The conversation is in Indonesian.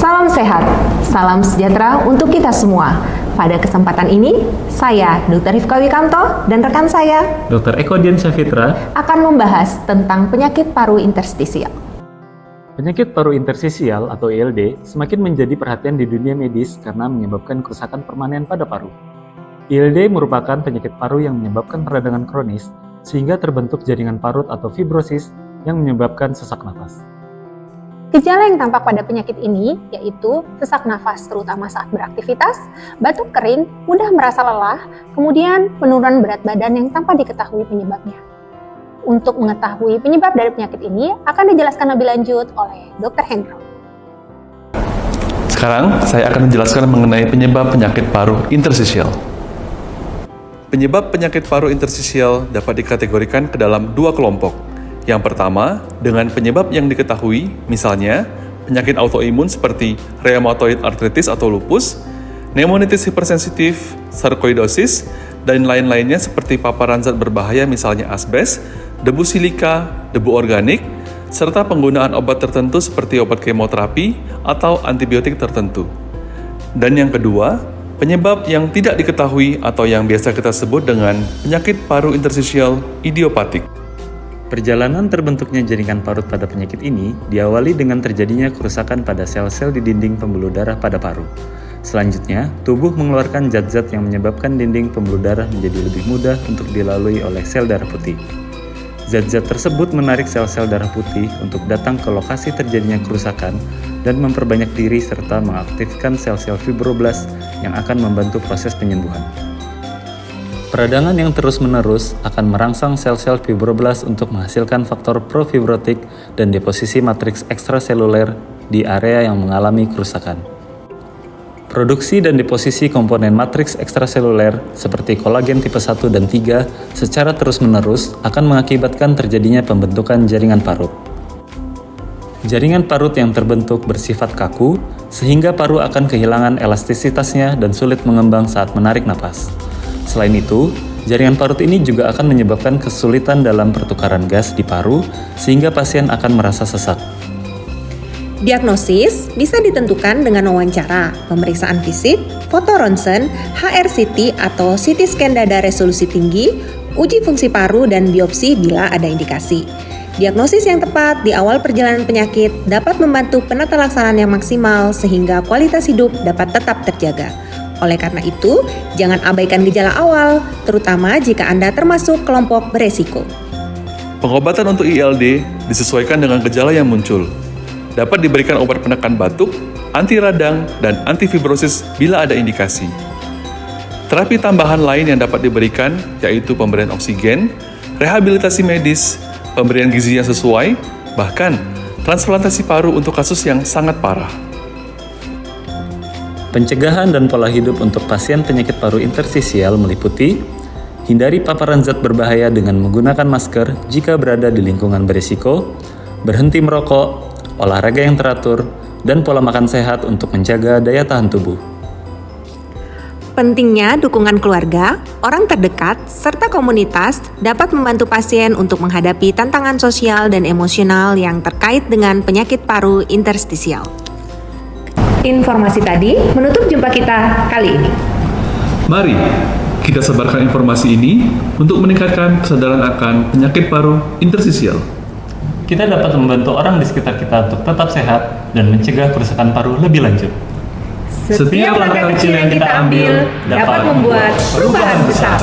Salam sehat, salam sejahtera untuk kita semua. Pada kesempatan ini, saya Dr. Rifka Wikanto dan rekan saya Dr. Eko Dian Syafitra akan membahas tentang penyakit paru interstisial. Penyakit paru interstisial atau ILD semakin menjadi perhatian di dunia medis karena menyebabkan kerusakan permanen pada paru. ILD merupakan penyakit paru yang menyebabkan peradangan kronis sehingga terbentuk jaringan parut atau fibrosis yang menyebabkan sesak nafas. Gejala yang tampak pada penyakit ini yaitu sesak nafas terutama saat beraktivitas, batuk kering, mudah merasa lelah, kemudian penurunan berat badan yang tanpa diketahui penyebabnya. Untuk mengetahui penyebab dari penyakit ini akan dijelaskan lebih lanjut oleh Dr. Hendro. Sekarang saya akan menjelaskan mengenai penyebab penyakit paru interstisial. Penyebab penyakit paru interstisial dapat dikategorikan ke dalam dua kelompok. Yang pertama, dengan penyebab yang diketahui, misalnya penyakit autoimun seperti rheumatoid arthritis atau lupus, pneumonitis hipersensitif, sarkoidosis, dan lain-lainnya seperti paparan zat berbahaya misalnya asbes, debu silika, debu organik, serta penggunaan obat tertentu seperti obat kemoterapi atau antibiotik tertentu. Dan yang kedua, penyebab yang tidak diketahui atau yang biasa kita sebut dengan penyakit paru interstisial idiopatik. Perjalanan terbentuknya jaringan parut pada penyakit ini diawali dengan terjadinya kerusakan pada sel-sel di dinding pembuluh darah pada paru. Selanjutnya, tubuh mengeluarkan zat-zat yang menyebabkan dinding pembuluh darah menjadi lebih mudah untuk dilalui oleh sel darah putih. Zat-zat tersebut menarik sel-sel darah putih untuk datang ke lokasi terjadinya kerusakan dan memperbanyak diri serta mengaktifkan sel-sel fibroblast yang akan membantu proses penyembuhan. Peradangan yang terus-menerus akan merangsang sel-sel fibroblast untuk menghasilkan faktor profibrotik dan deposisi matriks ekstraseluler di area yang mengalami kerusakan. Produksi dan deposisi komponen matriks ekstraseluler seperti kolagen tipe 1 dan 3 secara terus-menerus akan mengakibatkan terjadinya pembentukan jaringan parut. Jaringan parut yang terbentuk bersifat kaku sehingga paru akan kehilangan elastisitasnya dan sulit mengembang saat menarik napas. Selain itu, jaringan parut ini juga akan menyebabkan kesulitan dalam pertukaran gas di paru sehingga pasien akan merasa sesak. Diagnosis bisa ditentukan dengan wawancara, pemeriksaan fisik, foto ronsen, HRCT atau CT scan dada resolusi tinggi, uji fungsi paru dan biopsi bila ada indikasi. Diagnosis yang tepat di awal perjalanan penyakit dapat membantu penata laksanaan yang maksimal sehingga kualitas hidup dapat tetap terjaga. Oleh karena itu, jangan abaikan gejala awal, terutama jika Anda termasuk kelompok beresiko. Pengobatan untuk ILD disesuaikan dengan gejala yang muncul. Dapat diberikan obat penekan batuk, anti radang, dan antifibrosis bila ada indikasi. Terapi tambahan lain yang dapat diberikan yaitu pemberian oksigen, rehabilitasi medis, pemberian gizi yang sesuai, bahkan transplantasi paru untuk kasus yang sangat parah. Pencegahan dan pola hidup untuk pasien penyakit paru interstisial meliputi hindari paparan zat berbahaya dengan menggunakan masker jika berada di lingkungan berisiko, berhenti merokok, olahraga yang teratur, dan pola makan sehat untuk menjaga daya tahan tubuh. Pentingnya dukungan keluarga, orang terdekat, serta komunitas dapat membantu pasien untuk menghadapi tantangan sosial dan emosional yang terkait dengan penyakit paru interstisial. Informasi tadi menutup jumpa kita kali ini. Mari kita sebarkan informasi ini untuk meningkatkan kesadaran akan penyakit paru interstisial. Kita dapat membantu orang di sekitar kita untuk tetap sehat dan mencegah kerusakan paru lebih lanjut. Setiap langkah kecil yang kita ambil dapat membuat perubahan besar.